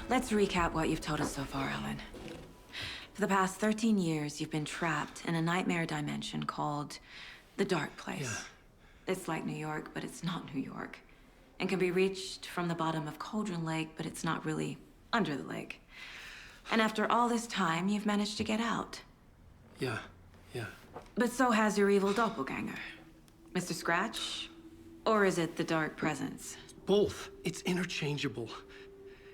Let's recap what you've told us so far, Alan. For the past 13 years, you've been trapped in a nightmare dimension called the Dark Place. Yeah. It's like New York, but it's not New York. And can be reached from the bottom of Cauldron Lake, but it's not really under the lake. And after all this time, you've managed to get out. Yeah. But so has your evil doppelganger. Mr. Scratch? Or is it the Dark Presence? Both. It's interchangeable.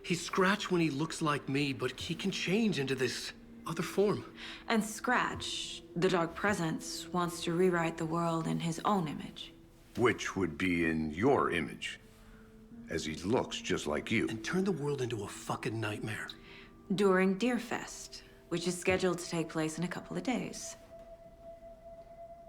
He's Scratch when he looks like me, but he can change into this other form. And Scratch, the Dark Presence, wants to rewrite the world in his own image. Which would be in your image, as he looks just like you. And turn the world into a fucking nightmare. During Deerfest, which is scheduled to take place in a couple of days.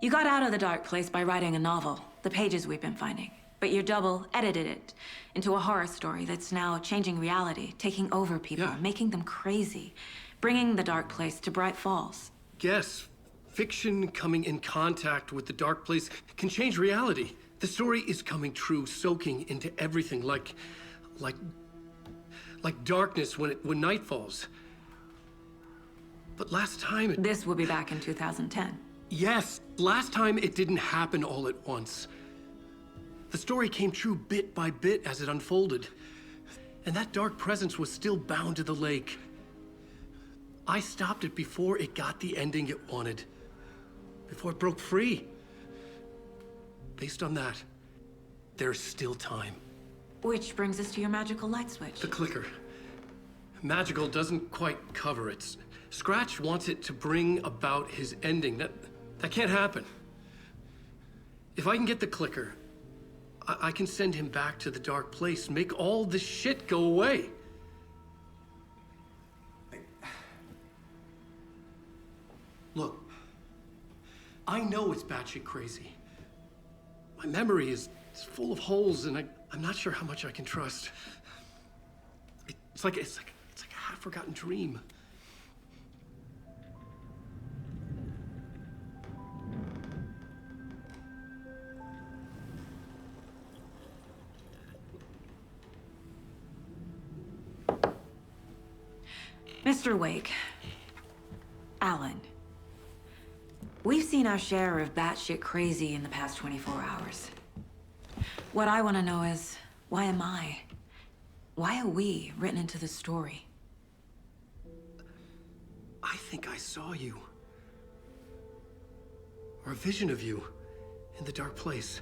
You got out of the Dark Place by writing a novel, the pages we've been finding. But your double edited it into a horror story that's now changing reality, taking over people, making them crazy, bringing the Dark Place to Bright Falls. Yes, fiction coming in contact with the Dark Place can change reality. The story is coming true, soaking into everything like darkness when night falls. But last time This will be back in 2010. Yes, last time it didn't happen all at once. The story came true bit by bit as it unfolded. And that dark presence was still bound to the lake. I stopped it before it got the ending it wanted. Before it broke free. Based on that, there's still time. Which brings us to your magical light switch. The clicker. Magical doesn't quite cover it. Scratch wants it to bring about his ending. That can't happen. If I can get the clicker, I can send him back to the Dark Place, make all this shit go away. Look, I know it's batshit crazy. My memory is full of holes, and I'm not sure how much I can trust. It's like a half-forgotten dream. Mr. Wake, Alan, we've seen our share of batshit crazy in the past 24 hours. What I want to know is, why am I? Why are we written into the story? I think I saw you. Or a vision of you in the Dark Place.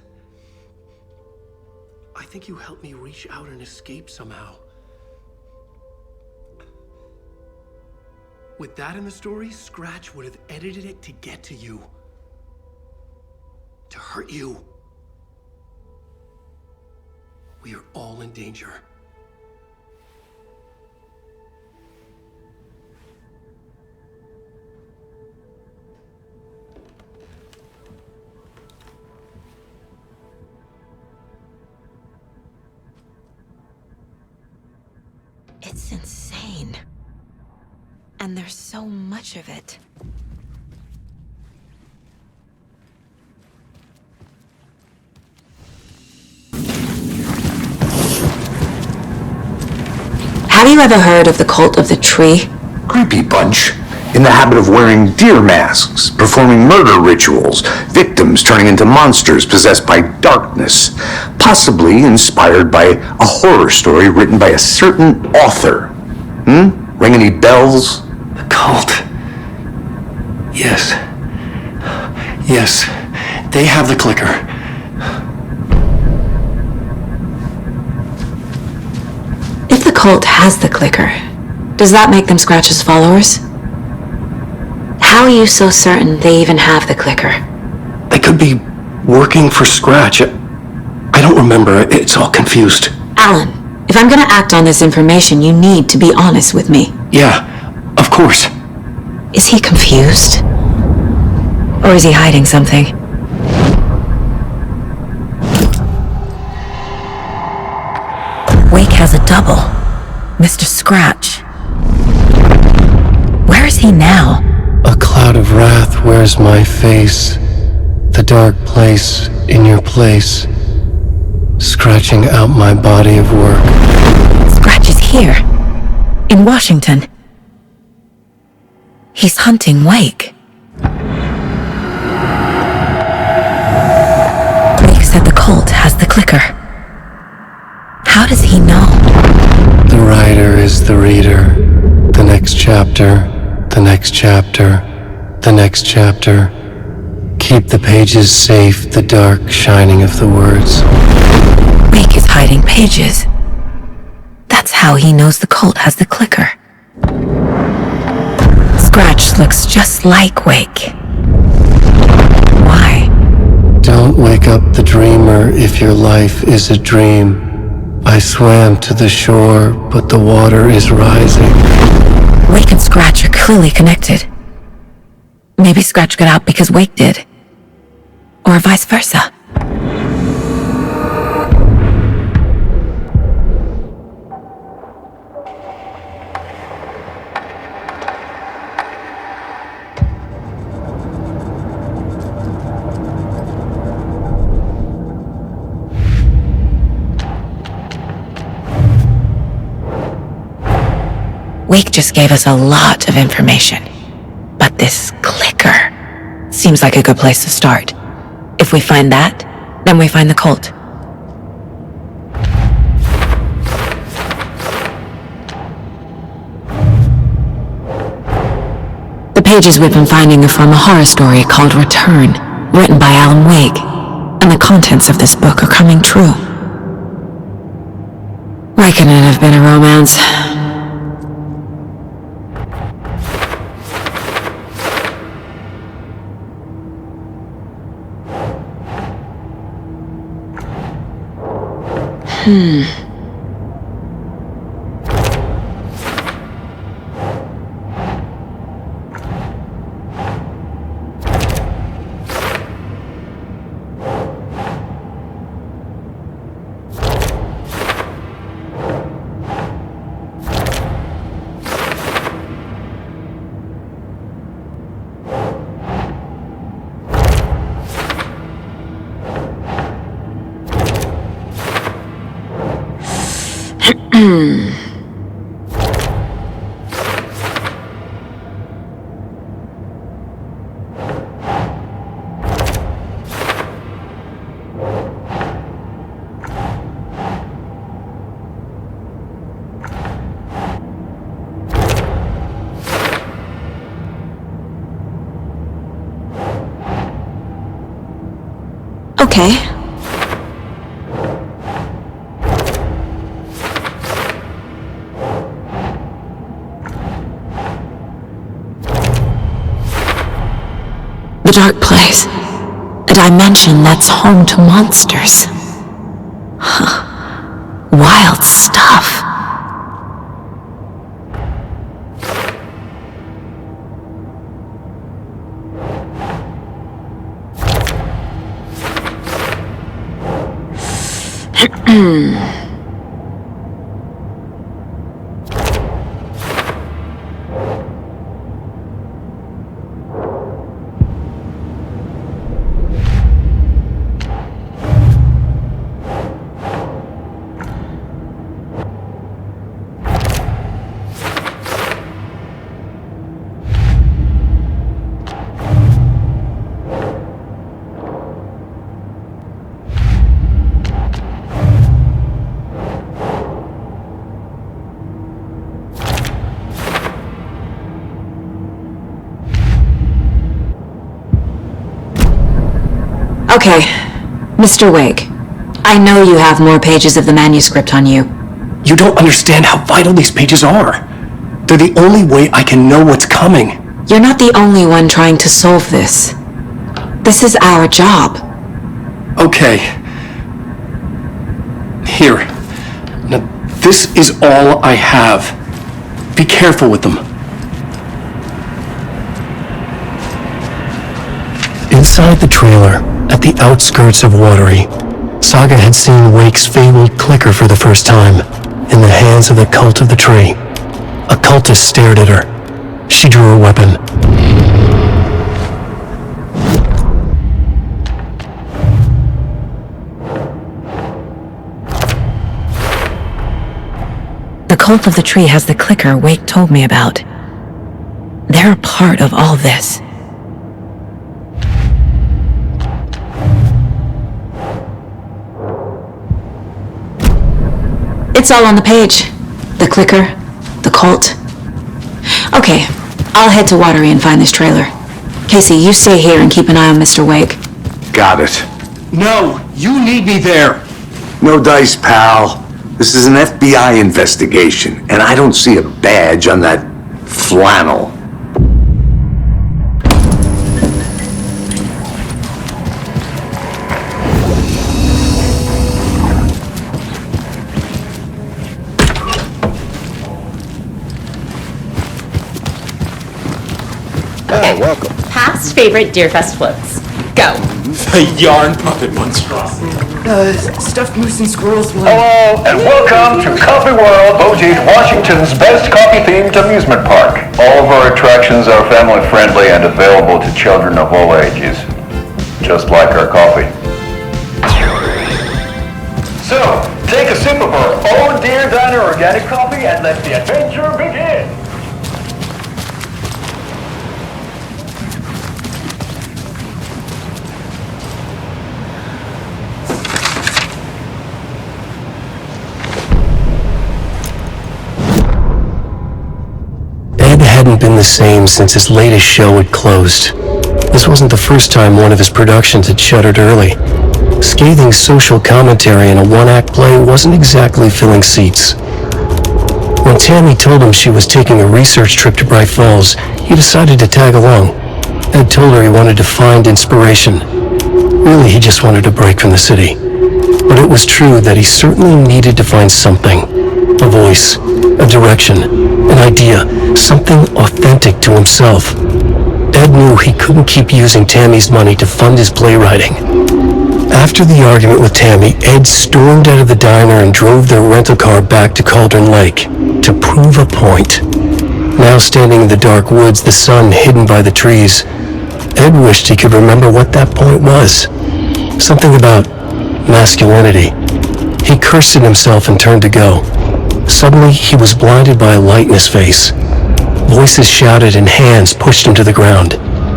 I think you helped me reach out and escape somehow. With that in the story, Scratch would have edited it to get to you. To hurt you. We are all in danger. It's insane. And there's so much of it. Have you ever heard of the Cult of the Tree? Creepy bunch. In the habit of wearing deer masks, performing murder rituals, victims turning into monsters possessed by darkness, possibly inspired by a horror story written by a certain author. Ring any bells? The cult. Yes. Yes. They have the clicker. If the cult has the clicker, does that make them Scratch's followers? How are you so certain they even have the clicker? They could be working for Scratch. I don't remember. It's all confused. Alan, if I'm gonna act on this information, you need to be honest with me. Yeah, of course. Is he confused? Or is he hiding something? Wake has a double. Mr. Scratch. Where is he now? A cloud of wrath wears my face. The dark place in your place. Scratching out my body of work. Scratch is here. In Washington. He's hunting Wake. Wake said the cult has the clicker. How does he know? The writer is the reader. The next chapter, the next chapter, the next chapter. Keep the pages safe, the dark shining of the words. Wake is hiding pages. That's how he knows the cult has the clicker. Scratch looks just like Wake. Why? Don't wake up the dreamer if your life is a dream. I swam to the shore, but the water is rising. Wake and Scratch are clearly connected. Maybe Scratch got out because Wake did. Or vice versa. Wake just gave us a lot of information. But this clicker seems like a good place to start. If we find that, then we find the cult. The pages we've been finding are from a horror story called Return, written by Alan Wake, and the contents of this book are coming true. Why couldn't it have been a romance? Okay. The dark place. A dimension that's home to monsters. Huh. Wild stuff. Okay, Mr. Wake, I know you have more pages of the manuscript on you. You don't understand how vital these pages are. They're the only way I can know what's coming. You're not the only one trying to solve this. This is our job. Okay. Here. Now, this is all I have. Be careful with them. Inside the trailer, at the outskirts of Watery, Saga had seen Wake's fabled clicker for the first time, in the hands of the cult of the tree. A cultist stared at her. She drew her weapon. The cult of the tree has the clicker Wake told me about. They're a part of all this. It's all on the page. The clicker, the cult. Okay, I'll head to Watery and find this trailer. Casey, you stay here and keep an eye on Mr. Wake. Got it. No, you need me there. No dice, pal. This is an FBI investigation, and I don't see a badge on that flannel. Okay. Welcome. Past favorite Deerfest floats. Go. The yarn puppet monstrosity. Stuffed moose and squirrels one. Hello, and welcome to Coffee World, voted Washington's best coffee-themed amusement park. All of our attractions are family-friendly and available to children of all ages, just like our coffee. So, take a sip of our own Deer Diner organic coffee and let the adventure begin. Ed hadn't been the same since his latest show had closed. This wasn't the first time one of his productions had shuttered early. Scathing social commentary in a one-act play wasn't exactly filling seats. When Tammy told him she was taking a research trip to Bright Falls, he decided to tag along. Ed told her he wanted to find inspiration. Really, he just wanted a break from the city. But it was true that he certainly needed to find something. A voice, a direction, an idea, something authentic to himself. Ed knew he couldn't keep using Tammy's money to fund his playwriting. After the argument with Tammy, Ed stormed out of the diner and drove their rental car back to Cauldron Lake to prove a point. Now standing in the dark woods, the sun hidden by the trees, Ed wished he could remember what that point was. Something about masculinity. He cursed at himself and turned to go. Suddenly, he was blinded by a light in his face. Voices shouted and hands pushed him to the ground.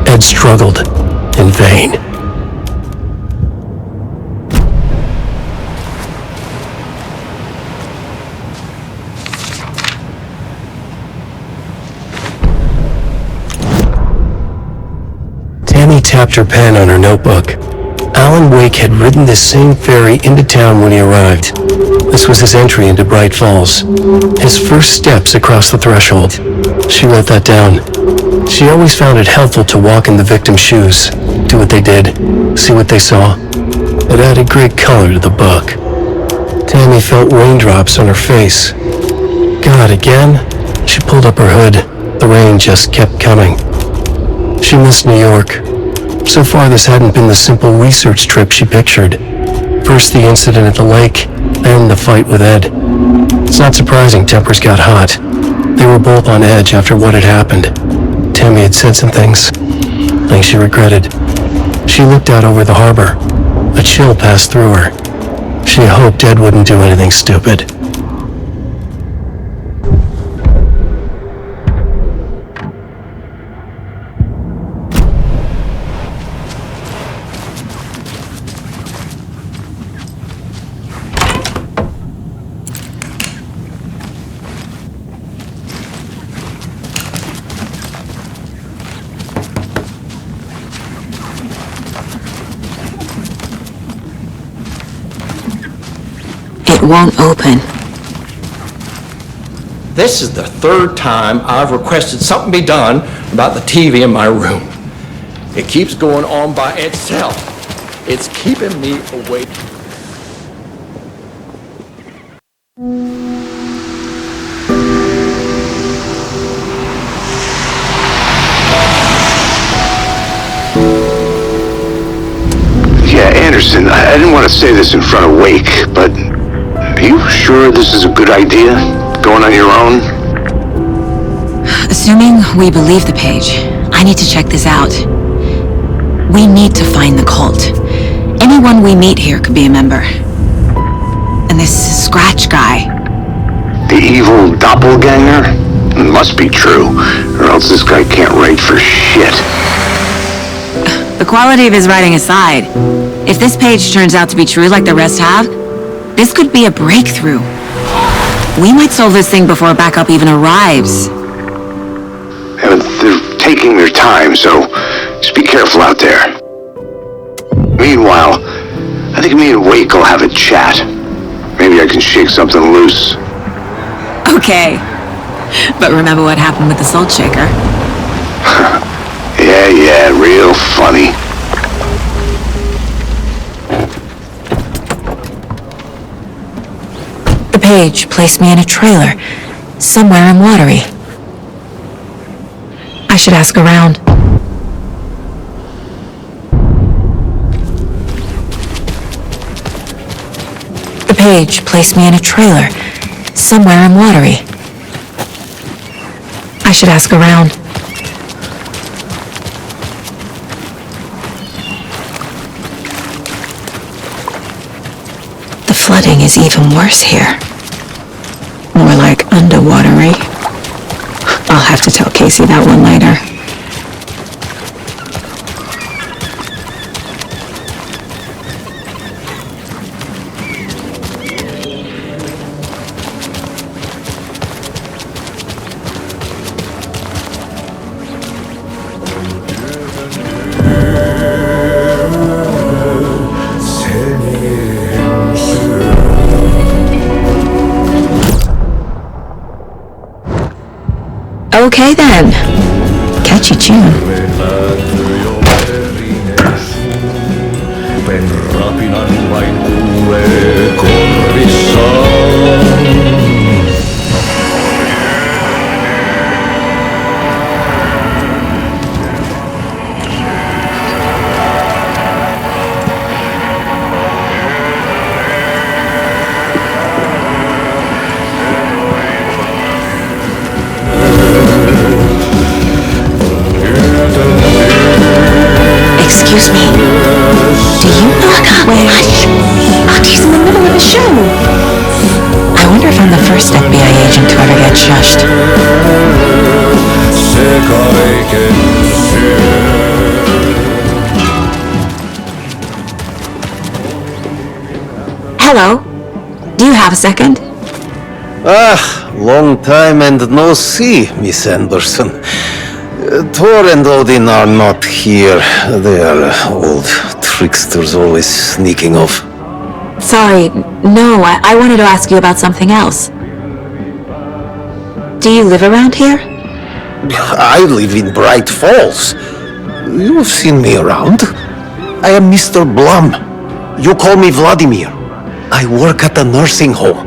Ed struggled, in vain. Tammy tapped her pen on her notebook. Alan Wake had ridden this same ferry into town when he arrived. This was his entry into Bright Falls. His first steps across the threshold. She wrote that down. She always found it helpful to walk in the victim's shoes, do what they did, see what they saw. It added great color to the book. Tammy felt raindrops on her face. God, again? She pulled up her hood. The rain just kept coming. She missed New York. So far, this hadn't been the simple research trip she pictured. First the incident at the lake, then the fight with Ed. It's not surprising tempers got hot. They were both on edge after what had happened. Tammy had said some things she regretted. She looked out over the harbor. A chill passed through her. She hoped Ed wouldn't do anything stupid. It won't open. This is the third time I've requested something be done about the TV in my room. It keeps going on by itself. It's keeping me awake. Yeah, Anderson, I didn't want to say this in front of Wake, but are you sure this is a good idea? Going on your own? Assuming we believe the page, I need to check this out. We need to find the cult. Anyone we meet here could be a member. And this Scratch guy, The evil doppelganger? It must be true, or else this guy can't write for shit. The quality of his writing aside, if this page turns out to be true like the rest have, this could be a breakthrough. We might solve this thing before backup even arrives. And they're taking their time, so just be careful out there. Meanwhile, I think me and Wake will have a chat. Maybe I can shake something loose. Okay. But remember what happened with the salt shaker? Yeah, real funny. The page placed me in a trailer, somewhere in Watery. I should ask around. The page placed me in a trailer, somewhere in Watery. I should ask around. The flooding is even worse here. More like underwatery. I'll have to tell Casey that one later. Okay then. Catchy tune. Excuse me. Do you know where? Hush! He's in the middle of a show. I wonder if I'm the first FBI agent to ever get shushed. Hello. Do you have a second? Long time and no see, Miss Anderson. Thor and Odin are not here. They are old tricksters always sneaking off. Sorry, no, I wanted to ask you about something else. Do you live around here? I live in Bright Falls. You've seen me around. I am Mr. Blum. You call me Vladimir. I work at a nursing home.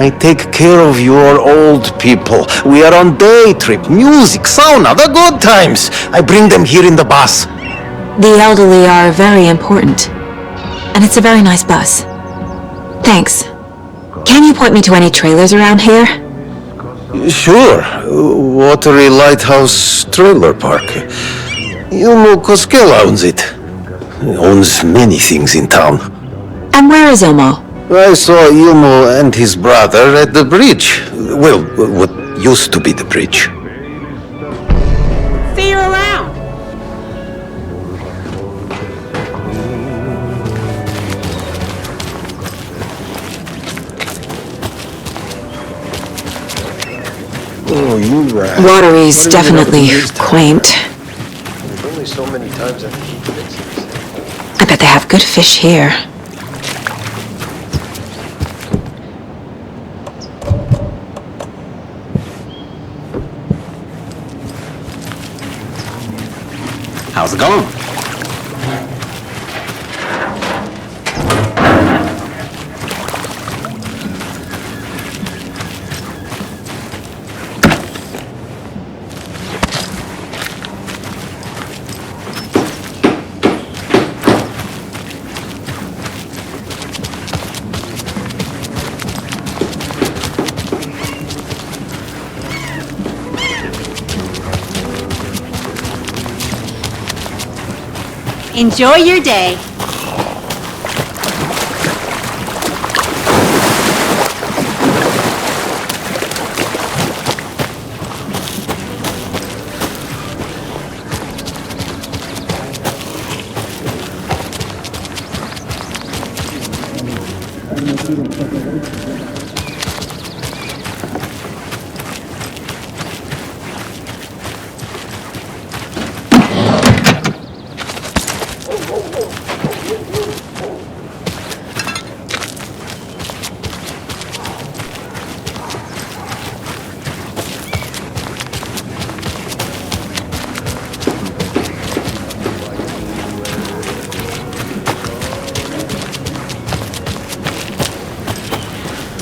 I take care of your old people. We are on day trip, music, sauna, the good times. I bring them here in the bus. The elderly are very important. And it's a very nice bus. Thanks. Can you point me to any trailers around here? Sure. Watery Lighthouse Trailer Park. Ilmo Koskela owns it. He owns many things in town. And where is Ilmo? I saw Ilmo and his brother at the bridge. Well, what used to be the bridge. See you around. Oh, you Watery's definitely quaint. There's only so many times I can keep fixing this. I bet they have good fish here. How's it going? Enjoy your day.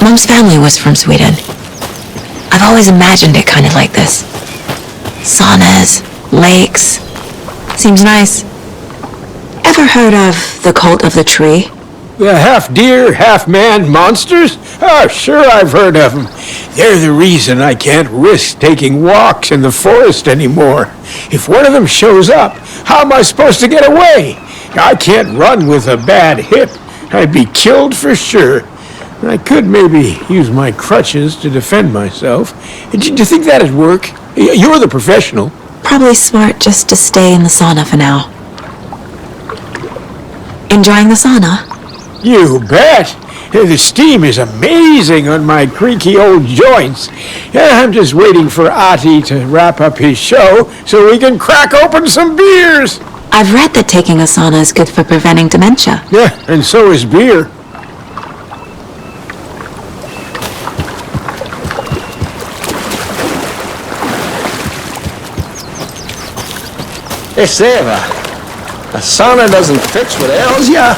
Mom's family was from Sweden. I've always imagined it kind of like this. Saunas, lakes. Seems nice. Ever heard of the cult of the tree? The half-deer, half-man monsters? Oh, sure I've heard of them. They're the reason I can't risk taking walks in the forest anymore. If one of them shows up, how am I supposed to get away? I can't run with a bad hip. I'd be killed for sure. I could maybe use my crutches to defend myself. Do you think that'd work? You're the professional. Probably smart just to stay in the sauna for now. Enjoying the sauna? You bet. The steam is amazing on my creaky old joints. I'm just waiting for Ati to wrap up his show so we can crack open some beers. I've read that taking a sauna is good for preventing dementia. Yeah, and so is beer. Hey, Seva, a sauna doesn't fix what ails ya.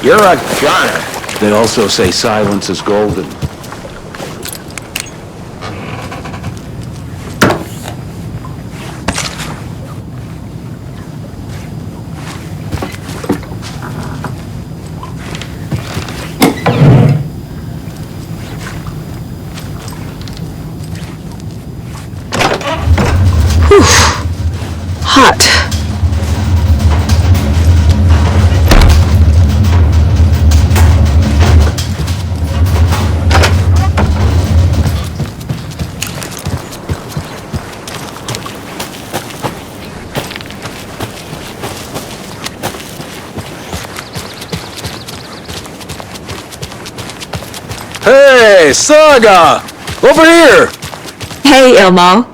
You're a goner. They also say silence is golden. Hot. Hey, Saga! Over here! Hey, Ilmo.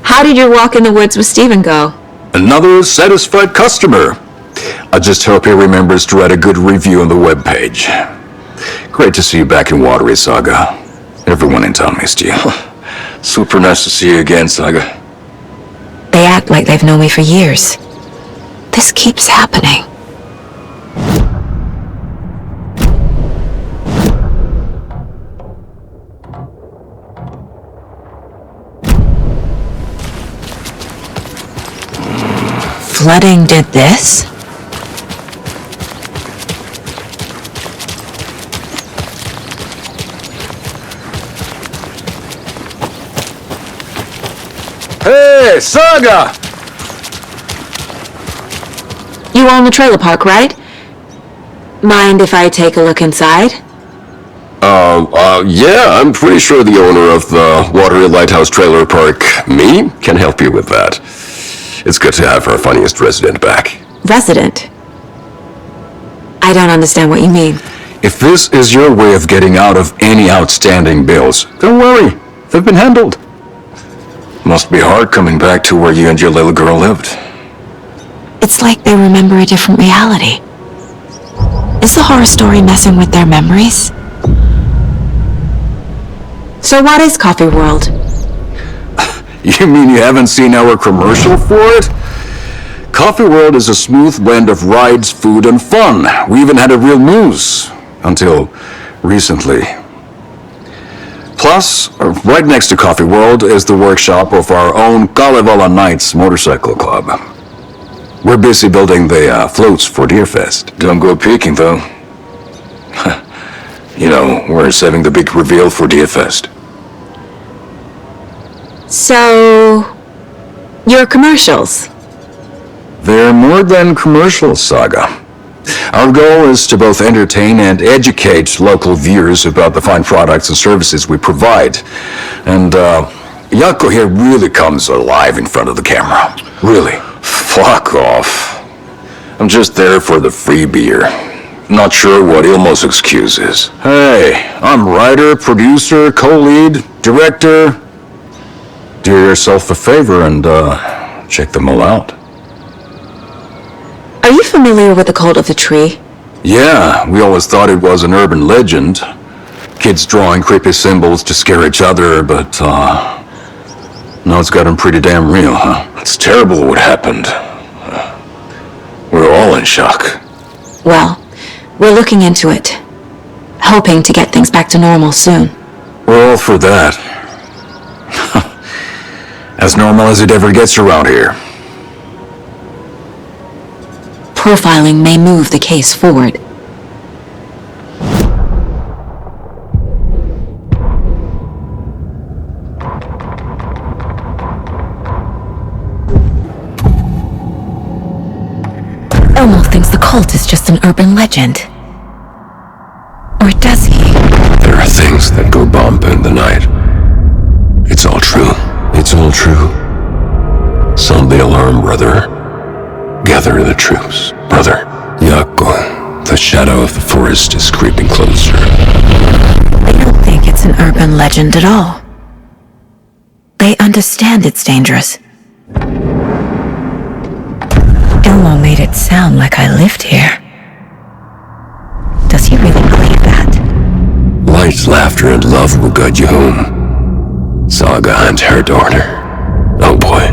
How did your walk in the woods with Steven go? Another satisfied customer. I just hope he remembers to write a good review on the webpage. Great to see you back in Watery, Saga. Everyone in town missed you. Super nice to see you again, Saga. They act like they've known me for years. This keeps happening. Flooding did this? Hey, Saga! You own the trailer park, right? Mind if I take a look inside? Yeah, I'm pretty sure the owner of the Watery Lighthouse Trailer Park, me, can help you with that. It's good to have our funniest resident back. Resident? I don't understand what you mean. If this is your way of getting out of any outstanding bills, don't worry. They've been handled. Must be hard coming back to where you and your little girl lived. It's like they remember a different reality. Is the horror story messing with their memories? So what is Coffee World? You mean you haven't seen our commercial for it? Coffee World is a smooth blend of rides, food, and fun. We even had a real news. Until recently. Plus, right next to Coffee World is the workshop of our own Kalevala Knights Motorcycle Club. We're busy building the floats for Deerfest. Don't go peeking, though. You know, we're saving the big reveal for Deerfest. So, your commercials? They're more than commercials, Saga. Our goal is to both entertain and educate local viewers about the fine products and services we provide. And, Yako here really comes alive in front of the camera. Really. Fuck off. I'm just there for the free beer. Not sure what Ilmo's excuse is. Hey, I'm writer, producer, co-lead, director. Do yourself a favor and, check them all out. Are you familiar with the cult of the tree? Yeah, we always thought it was an urban legend. Kids drawing creepy symbols to scare each other, but, now it's gotten pretty damn real, huh? It's terrible what happened. We're all in shock. Well, we're looking into it. Hoping to get things back to normal soon. We're all for that. As normal as it ever gets around here. Profiling may move the case forward. Elmo thinks the cult is just an urban legend. Or does he? There are things that go bump in the night. It's all true. It's all true. Sound the alarm, brother. Gather the troops, brother. Yako, the shadow of the forest is creeping closer. They don't think it's an urban legend at all. They understand it's dangerous. Elmo made it sound like I lived here. Does he really believe that? Light, laughter, and love will guide you home. Saga and her daughter. Oh boy.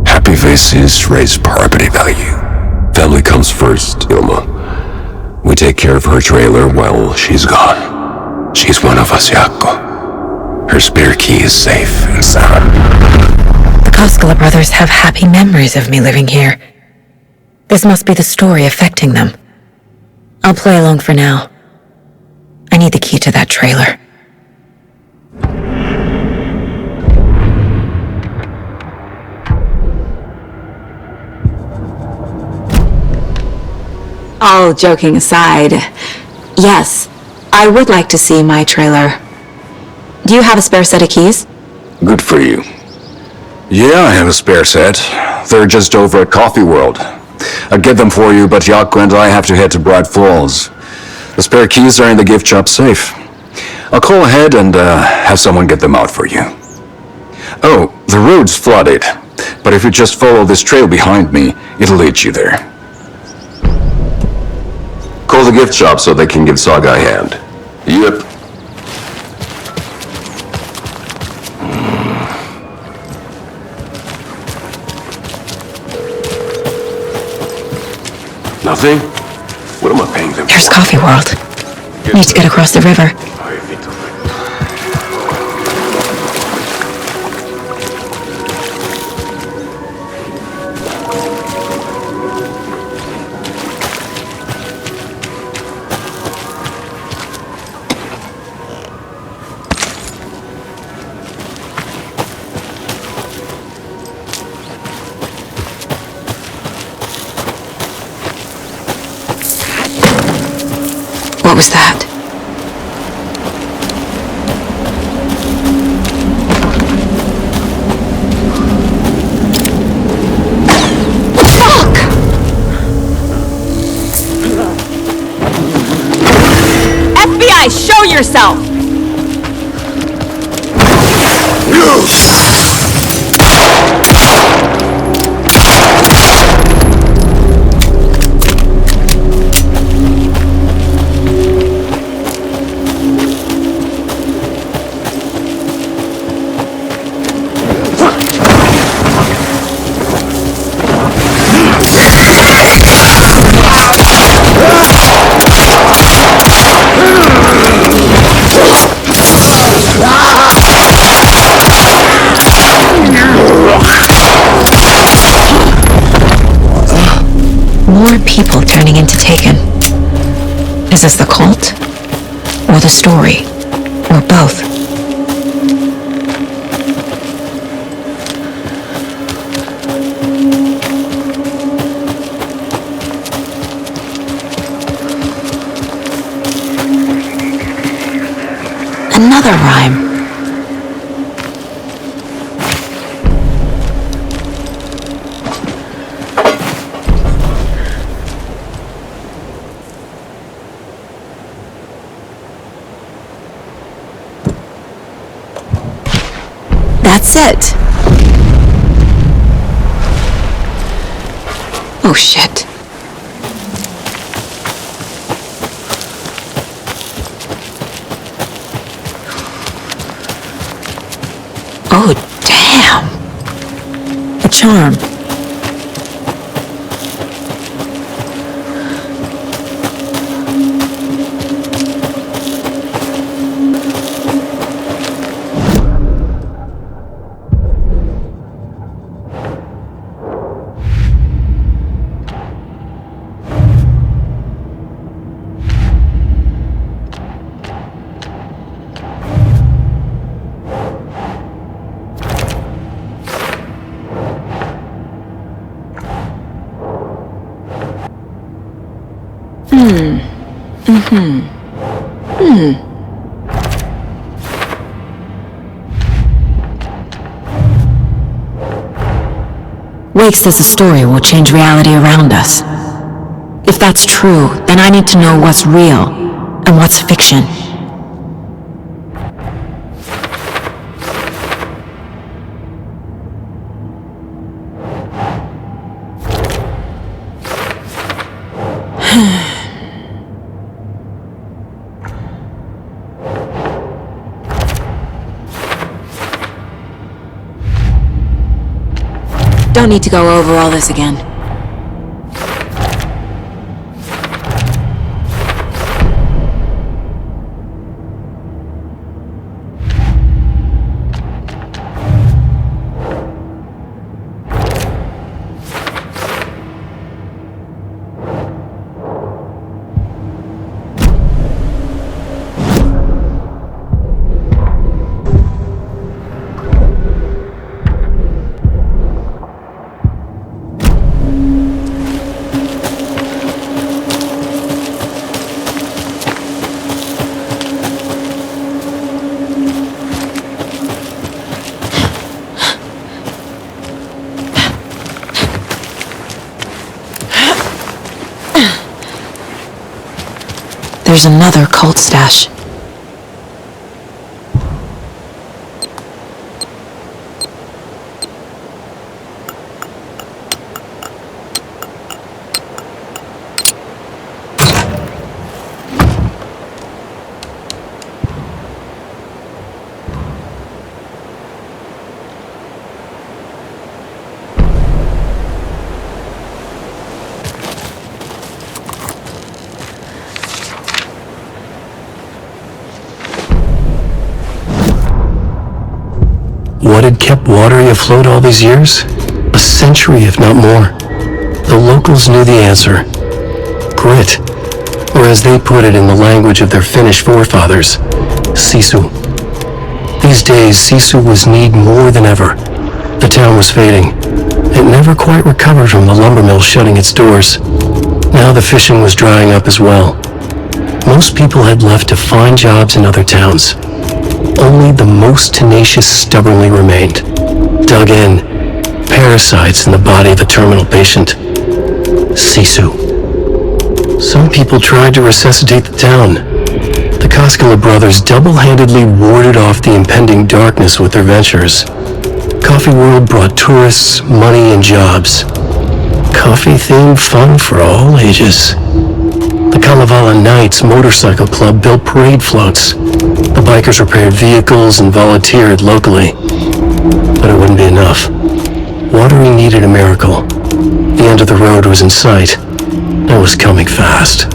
Happy faces raise property value. Family comes first, Ilma. We take care of her trailer while she's gone. She's one of us, Yako. Her spare key is safe and sound. The Koskela brothers have happy memories of me living here. This must be the story affecting them. I'll play along for now. I need the key to that trailer. All joking aside, yes, I would like to see my trailer. Do you have a spare set of keys? Good for you. Yeah, I have a spare set. They're just over at Coffee World. I'd get them for you, but Yako and I have to head to Bright Falls. The spare keys are in the gift shop safe. I'll call ahead and have someone get them out for you. Oh, the road's flooded, but if you just follow this trail behind me, it'll lead you there. Call the gift shop so they can give Saga a hand. Yep. Nothing? What am I paying them There's for? Coffee World. Need to get across the river. What was that? Fuck! FBI, show yourself! More people turning into Taken. Is this the cult? Or the story? Or both? Another rhyme. That's it. Oh, shit. Oh, damn. A charm. Wake says the story will change reality around us. If that's true, then I need to know what's real and what's fiction. Don't need to go over all this again. There's another cult stash. What had kept Watery afloat all these years? A century, if not more. The locals knew the answer. Grit. Or as they put it in the language of their Finnish forefathers, sisu. These days, sisu was needed more than ever. The town was fading. It never quite recovered from the lumber mill shutting its doors. Now the fishing was drying up as well. Most people had left to find jobs in other towns. Only the most tenacious stubbornly remained, dug in, parasites in the body of a terminal patient. Sisu. Some people tried to resuscitate the town. The Koskela brothers double-handedly warded off the impending darkness with their ventures. Coffee World brought tourists, money, and jobs. Coffee-themed fun for all ages. The Kalevala Knights Motorcycle Club built parade floats. The bikers repaired vehicles and volunteered locally. But it wouldn't be enough. Watery needed a miracle. The end of the road was in sight. It was coming fast.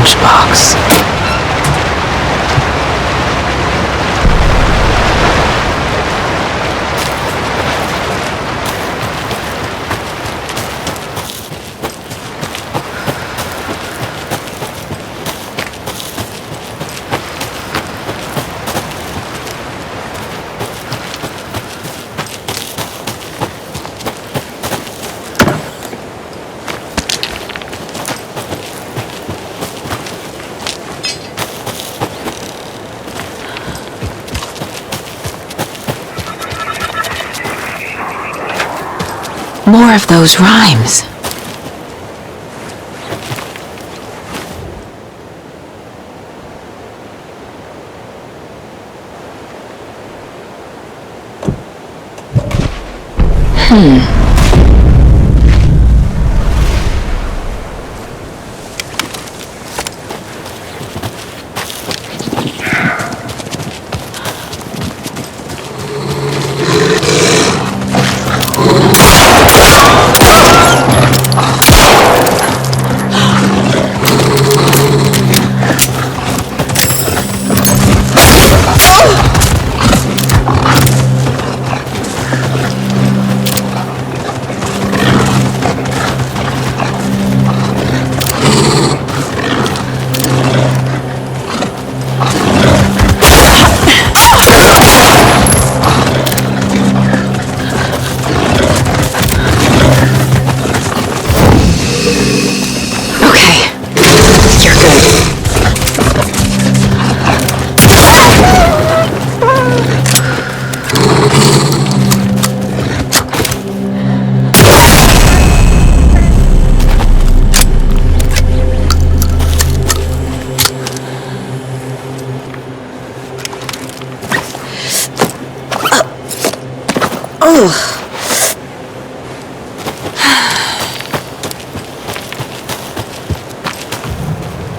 lunchbox. More of those rhymes.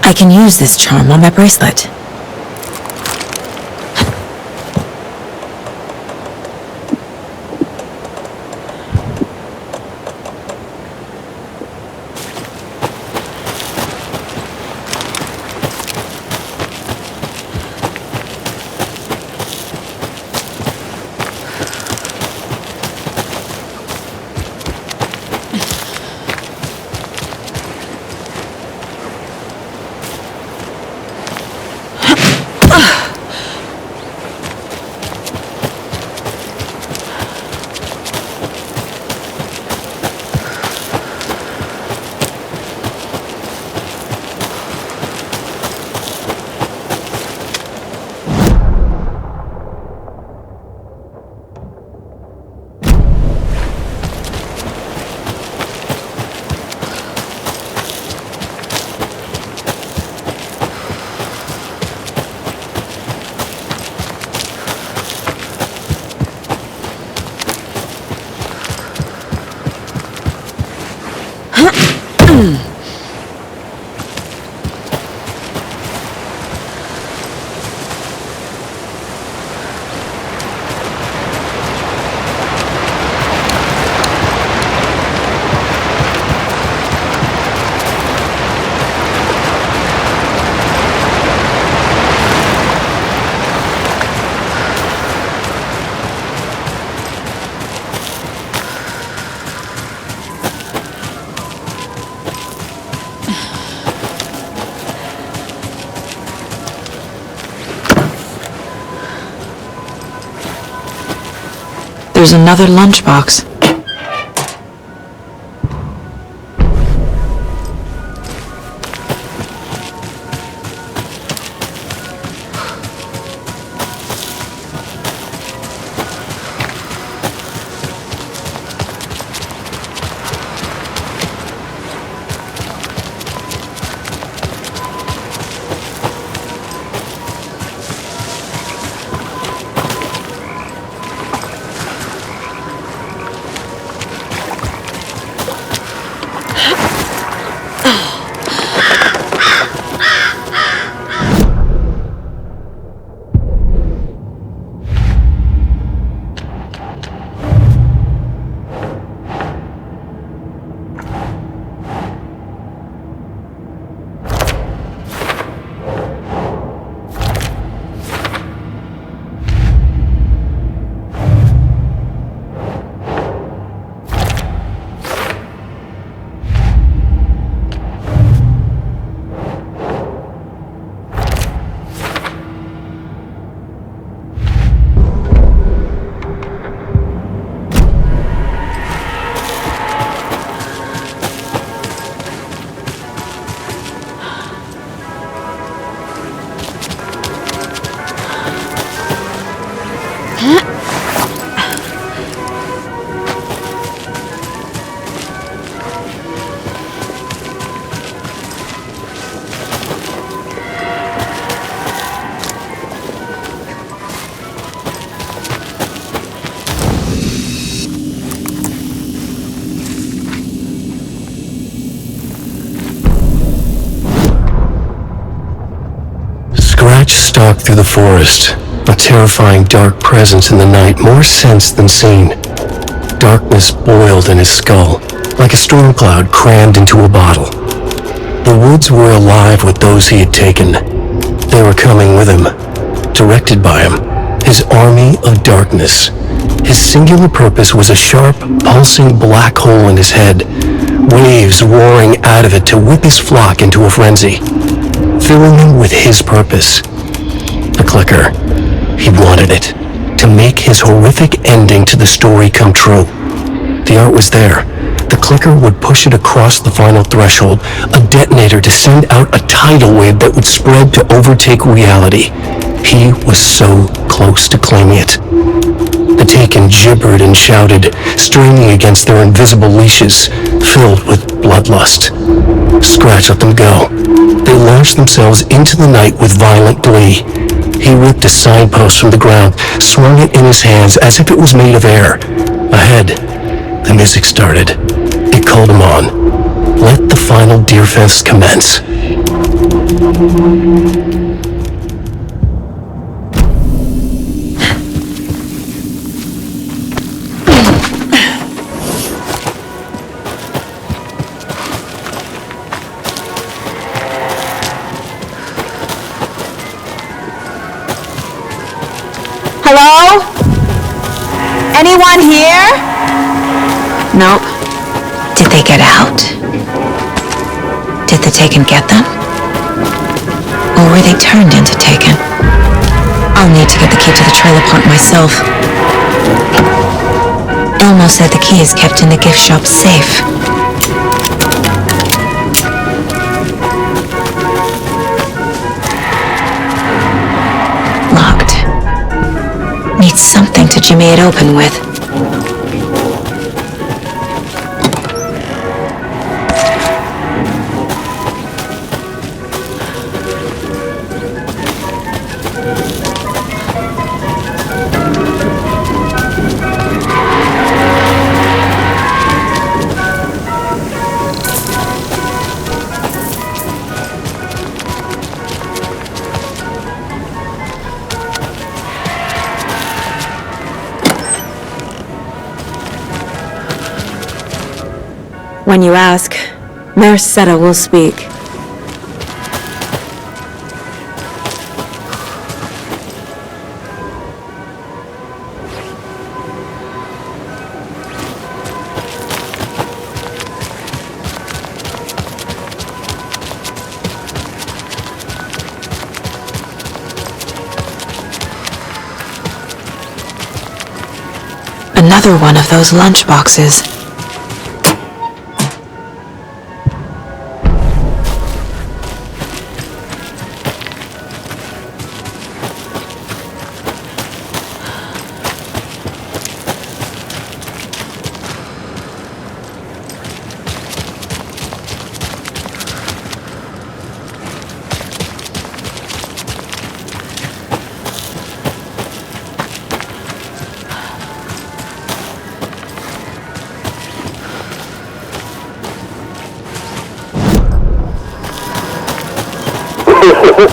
I can use this charm on my bracelet. There's another lunchbox. stalked through the forest, a terrifying dark presence in the night, more sensed than seen. Darkness boiled in his skull, like a storm cloud crammed into a bottle. The woods were alive with those he had taken. They were coming with him, directed by him, his army of darkness. His singular purpose was a sharp, pulsing black hole in his head, waves roaring out of it to whip his flock into a frenzy, filling him with his purpose. The clicker. He wanted it, to make his horrific ending to the story come true. The art was there. The clicker would push it across the final threshold, a detonator to send out a tidal wave that would spread to overtake reality. He was so close to claiming it. The Taken gibbered and shouted, straining against their invisible leashes, filled with bloodlust. Scratch let them go. They launched themselves into the night with violent glee. He ripped a signpost from the ground, swung it in his hands as if it was made of air. Ahead, the music started. It called him on. Let the final Deerfest commence. Hello? Anyone here? Nope. Did they get out? Did the Taken get them? Or were they turned into Taken? I'll need to get the key to the trailer park myself. Elmo said the key is kept in the gift shop safe. Locked. Need something to jimmy it open with. When you ask, Nurse Seta will speak. Another one of those lunch boxes.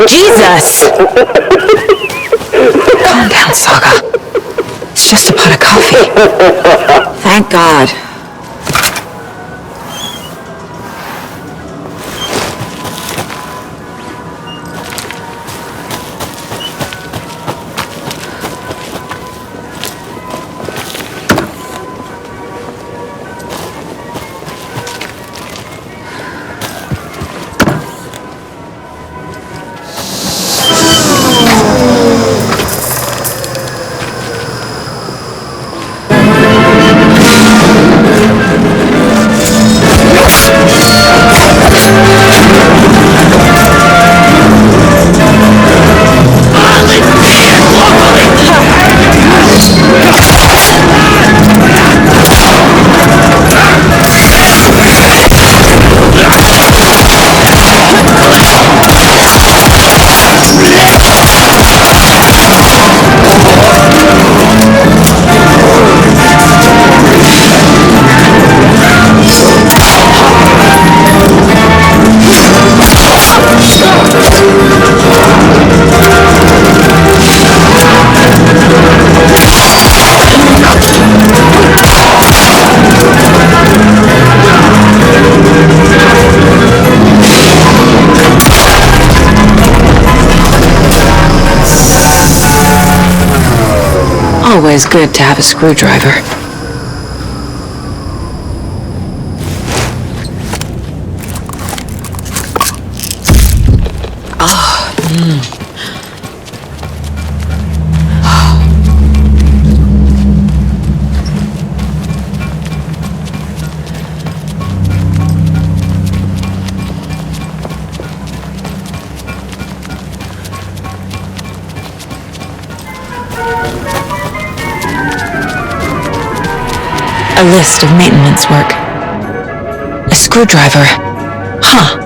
Jesus! Calm down, Saga. It's just a pot of coffee. Thank God. always good to have a screwdriver. A list of maintenance work. A screwdriver. Huh.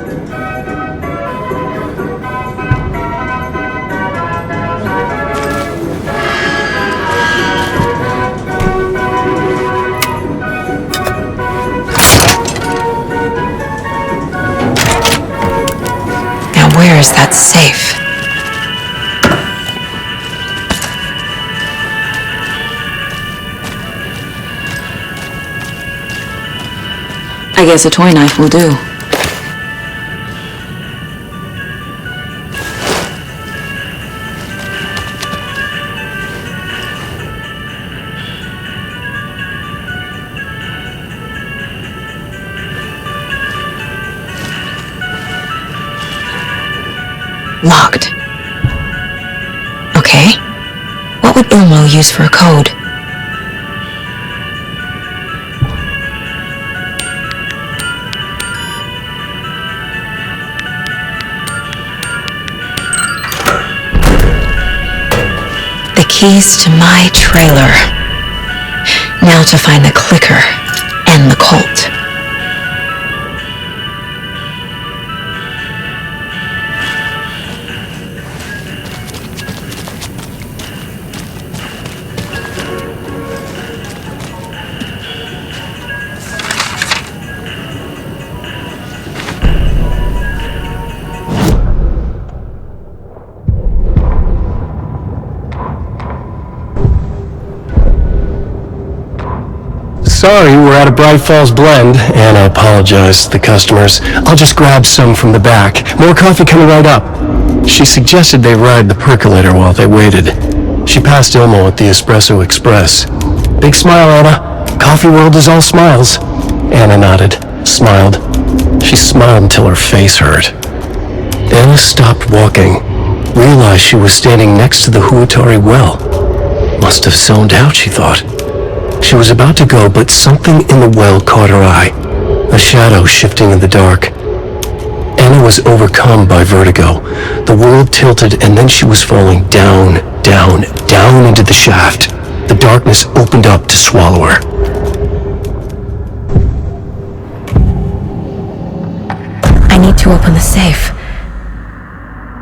Now where is that safe? I guess a toy knife will do. Locked. Okay. What would Ilmo use for a code? The keys to my trailer. Now to find the clicker and the Colt. Sorry, we're out of Bright Falls blend, and I apologize to the customers. I'll just grab some from the back. More coffee coming right up. She suggested they ride the percolator while they waited. She passed Ilmo at the Espresso Express. Big smile, Anna. Coffee world is all smiles. Anna nodded, smiled. She smiled until her face hurt. Anna stopped walking, realized she was standing next to the Huatari well. Must have zoned out, she thought. She was about to go, but something in the well caught her eye. A shadow shifting in the dark. Anna was overcome by vertigo. The world tilted, and then she was falling down, down, down into the shaft. The darkness opened up to swallow her. I need to open the safe.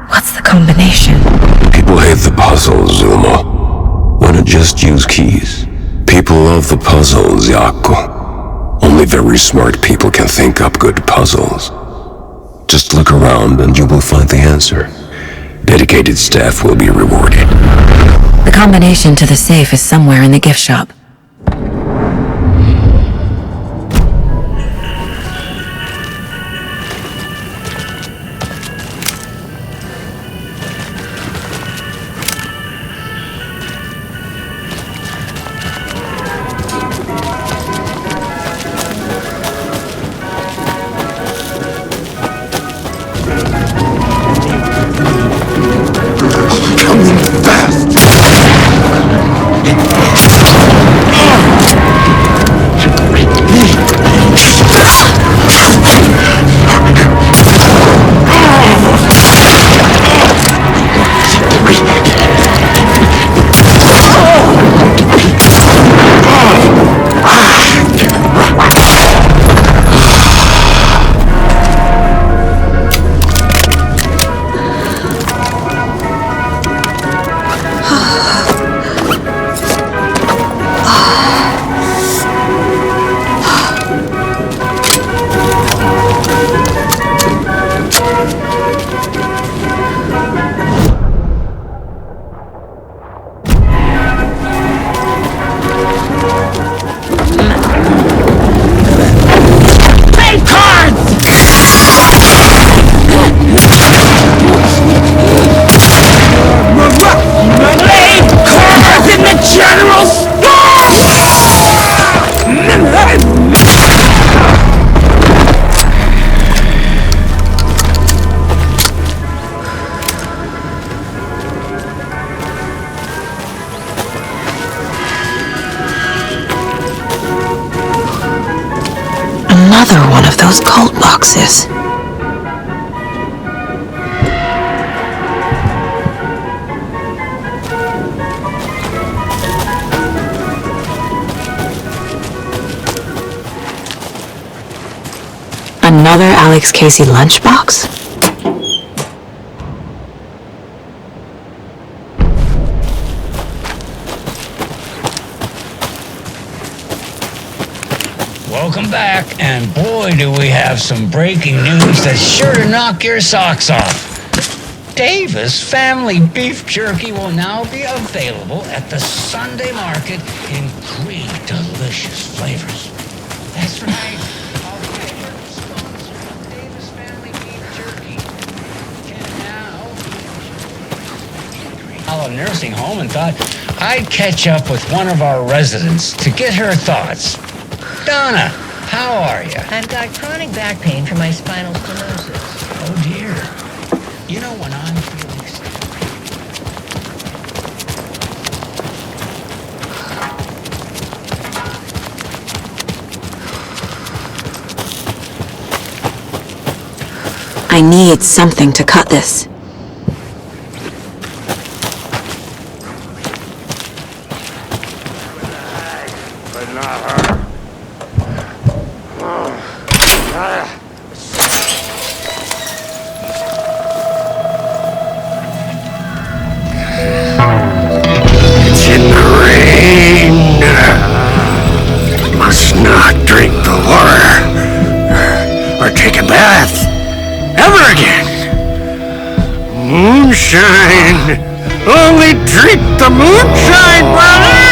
What's the combination? People hate the puzzles, Ilmo. Why not just use keys? People love the puzzles, Yaku. Only very smart people can think up good puzzles. Just look around and you will find the answer. Dedicated staff will be rewarded. The combination to the safe is somewhere in the gift shop. Another one of those cult boxes. Another Alex Casey lunchbox? Welcome back, and boy do we have some breaking news that's sure to knock your socks off. Davis Family Beef Jerky will now be available at the Sunday market in 3 delicious flavors. That's right, our favorite sponsor, Davis Family Beef Jerky, can now... a nursing home and thought I'd catch up with one of our residents to get her thoughts. Donna, how are you? I've got chronic back pain from my spinal stenosis. Oh dear. You know when I'm feeling sick. I need something to cut this. But not her. It's in the rain. Must not drink the water or take a bath ever again. Moonshine. Only drink the moonshine, brother.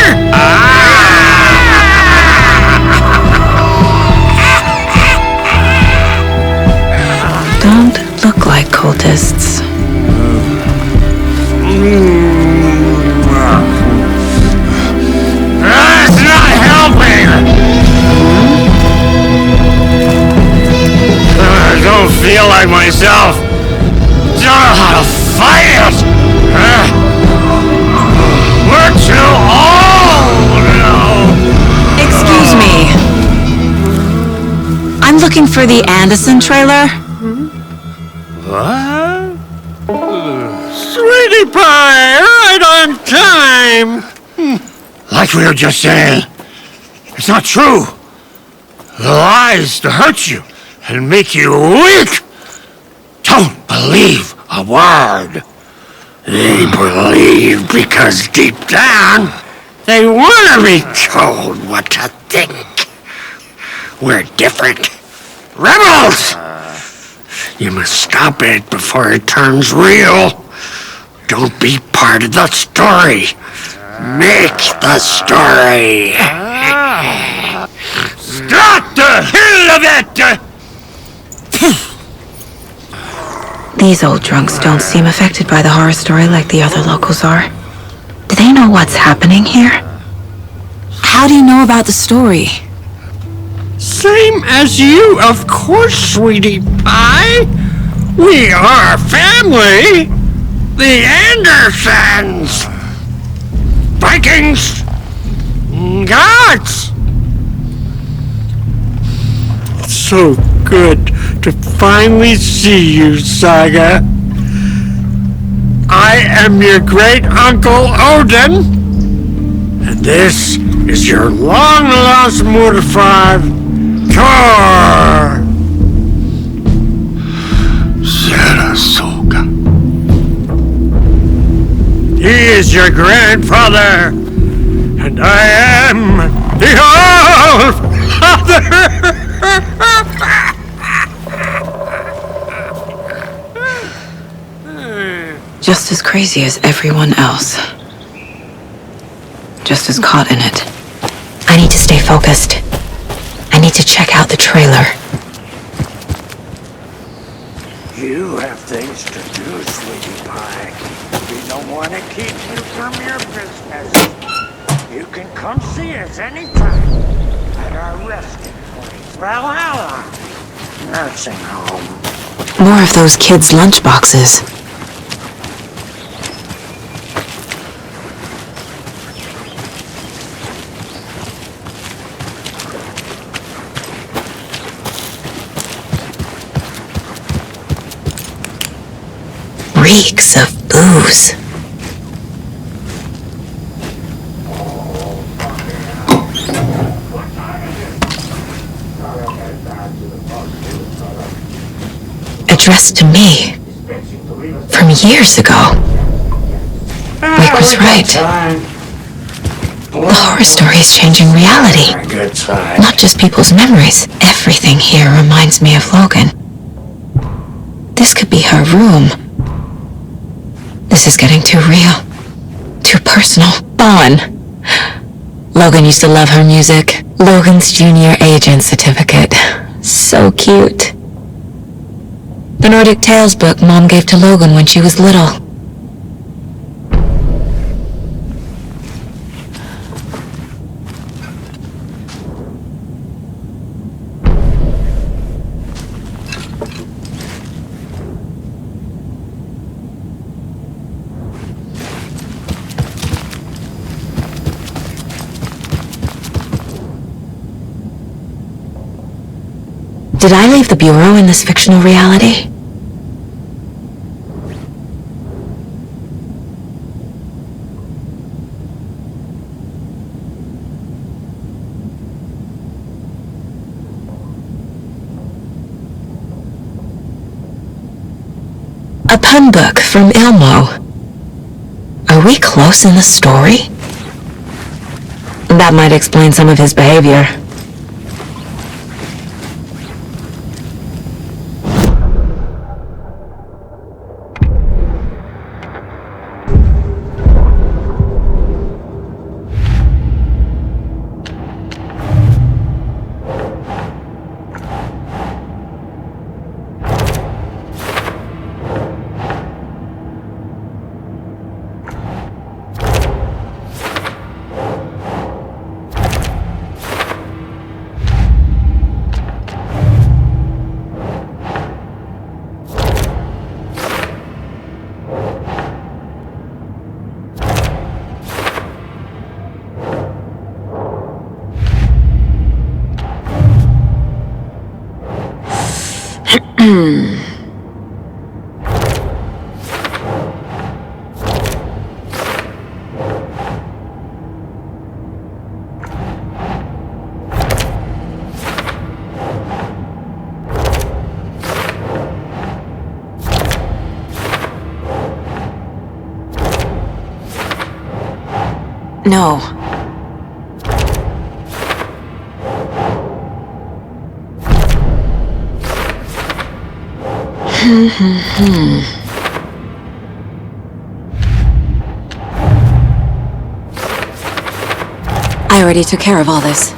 Don't look like cultists. That's not helping! I don't feel like myself. Don't know how to fight it! We're too old now! Excuse me. I'm looking for the Anderson trailer. What? Sweetie pie, right on time! Like we were just saying, it's not true. The lies to hurt you and make you weak. Don't believe a word. They believe because deep down, they want to be told what to think. We're different. Rebels! You must stop it before it turns real. Don't be part of the story. Make the story. Stop the hell of it! These old drunks don't seem affected by the horror story like the other locals are. Do they know what's happening here? How do you know about the story? Same as you, of course, sweetie pie. We are family. The Andersons. Vikings. Gods. It's so good to finally see you, Saga. I am your great-uncle Odin. And this is your long-lost mortified Thor. Sarasota. He is your grandfather, and I am the old father. Just as crazy as everyone else. Just as caught in it. I need to stay focused. I need to check out the trailer. You have things to do, sweetie pie. We don't want to keep you from your business. You can come see us anytime at our resting place, Valhalla Nursing Home. More of those kids' lunchboxes. reeks of booze. Addressed to me from years ago. Wick was right. The horror story is changing reality. Not just people's memories. Everything here reminds me of Logan. This could be her room. This is getting too real. Too personal. Bon. Logan used to love her music. Logan's junior agent certificate. So cute. The Nordic Tales book Mom gave to Logan when she was little. Did I leave the Bureau in this fictional reality? A pun book from Ilmo. Are we close in the story? That might explain some of his behavior. No. I already took care of all this.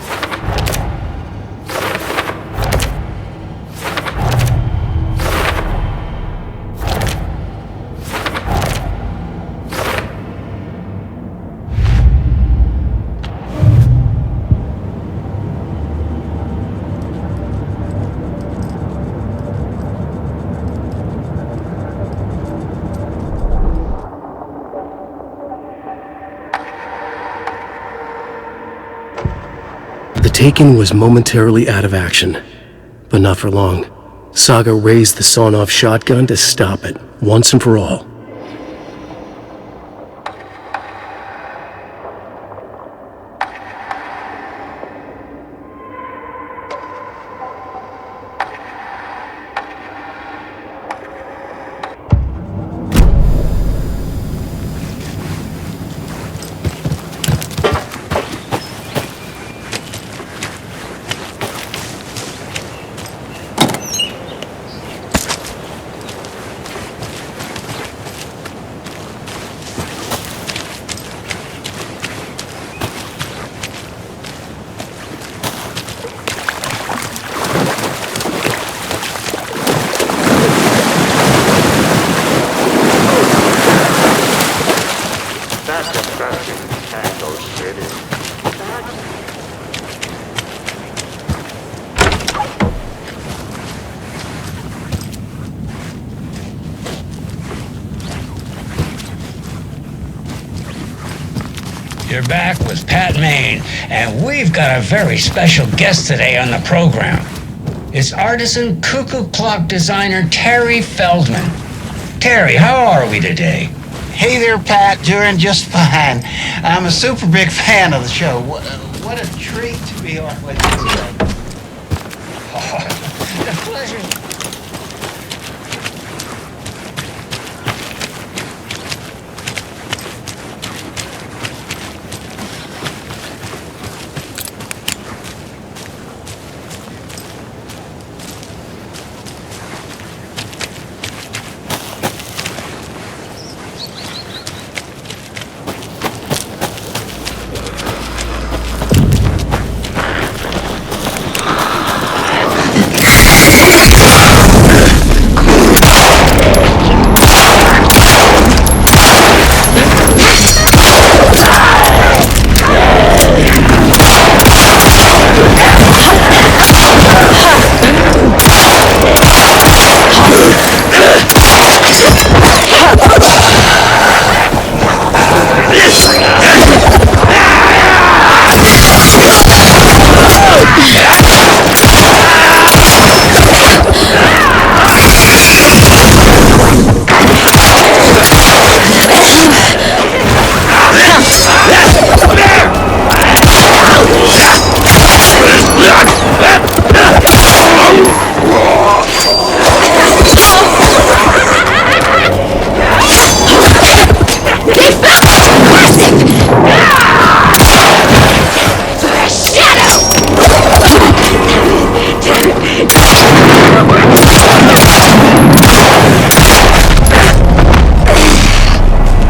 The Taken was momentarily out of action, but not for long. Saga raised the sawn-off shotgun to stop it, once and for all. You're back with Pat Maine, and we've got a very special guest today on the program. It's artisan cuckoo clock designer Terry Feldman. Carrie, how are we today? Hey there, Pat. Doing just fine. I'm a super big fan of the show. What a treat to be on with you today. The pleasure.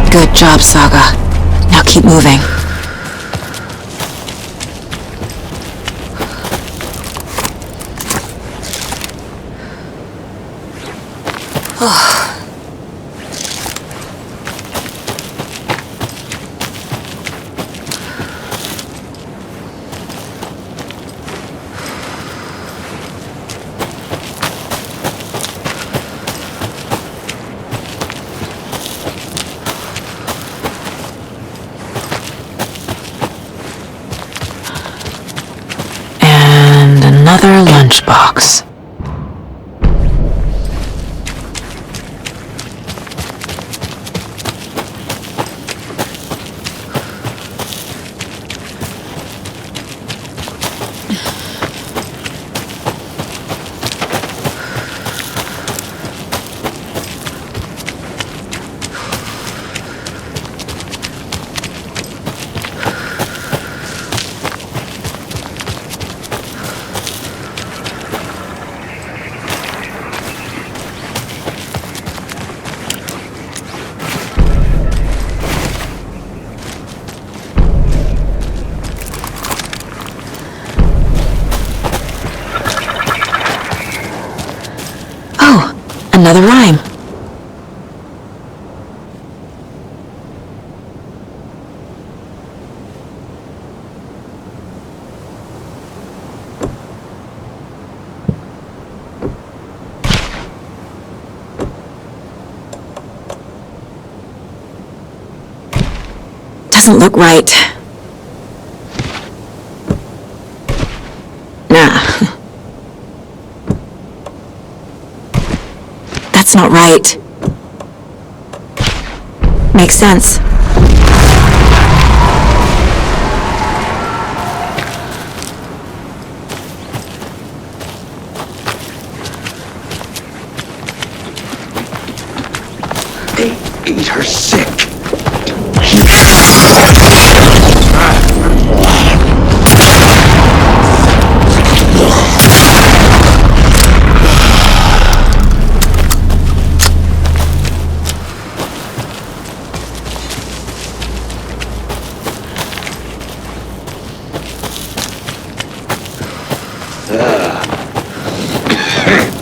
Good job, Saga. Now keep moving. Another lunchbox. Another rhyme. Doesn't look right. Nah. That's not right. Makes sense. They ate her sick.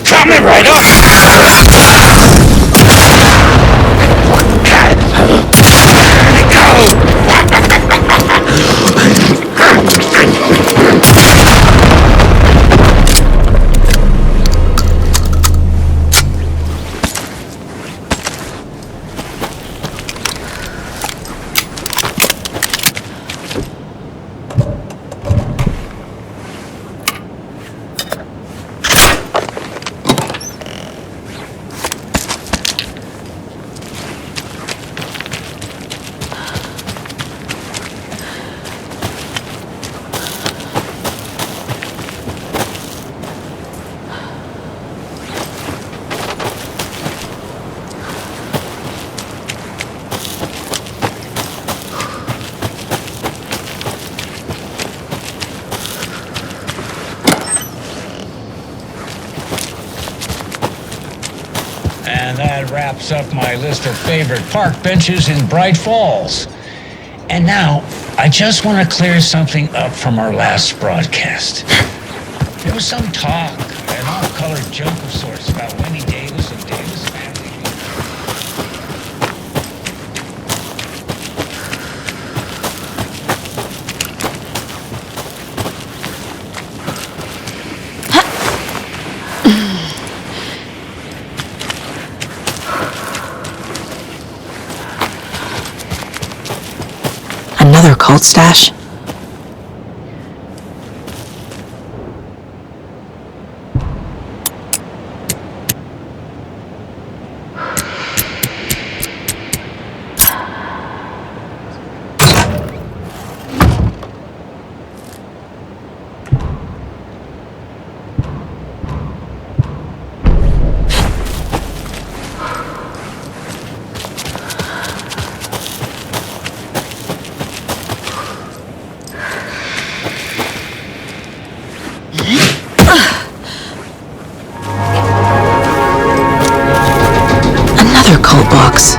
Coming right up! And that wraps up my list of favorite park benches in Bright Falls. And now, I just want to clear something up from our last broadcast. There was some talk, an off-colored joke of sorts, about Wendy Davis and Davis family. Another cult stash? Another cult box.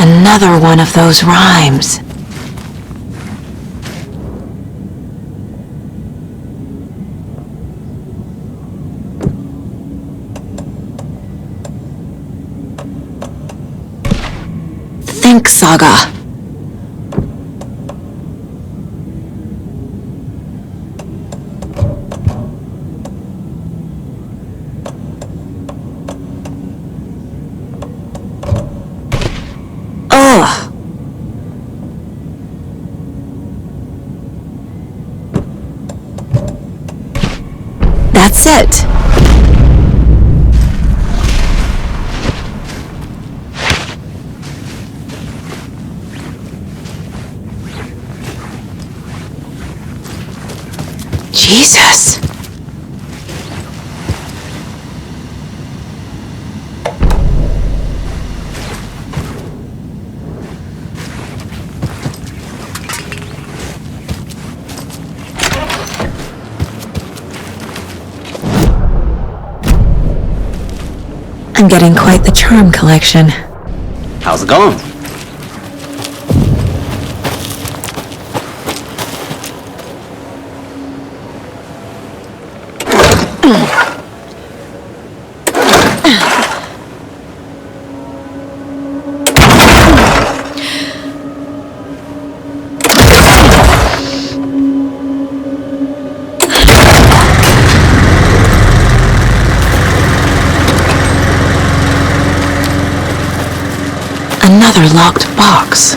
Another one of those rhymes. Think, Saga. Ugh. That's it. Jesus. I'm getting quite the charm collection. How's it going? Another locked box.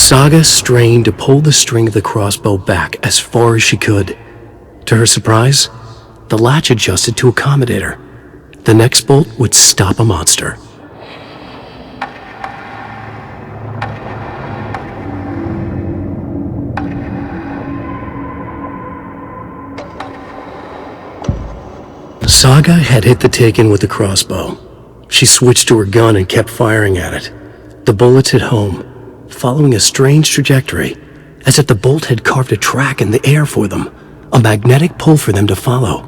Saga strained to pull the string of the crossbow back as far as she could. To her surprise, the latch adjusted to accommodate her. The next bolt would stop a monster. Saga had hit the Taken with the crossbow. She switched to her gun and kept firing at it. The bullets hit home, following a strange trajectory, as if the bolt had carved a track in the air for them, a magnetic pull for them to follow.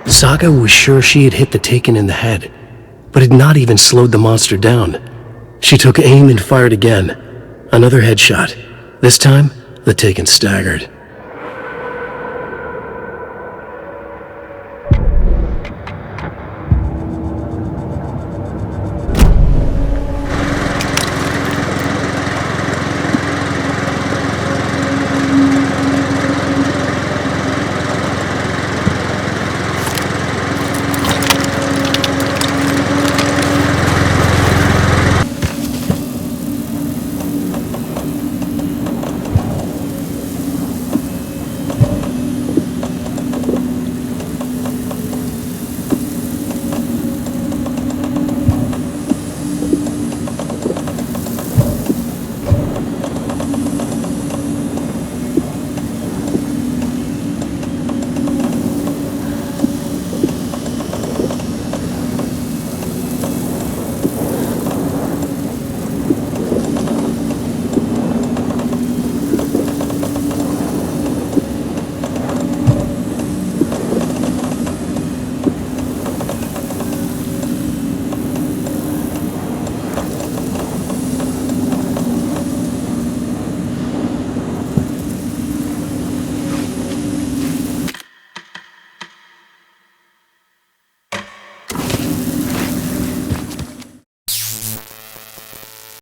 Saga was sure she had hit the Taken in the head, but had not even slowed the monster down. She took aim and fired again. Another headshot. This time, the Taken staggered.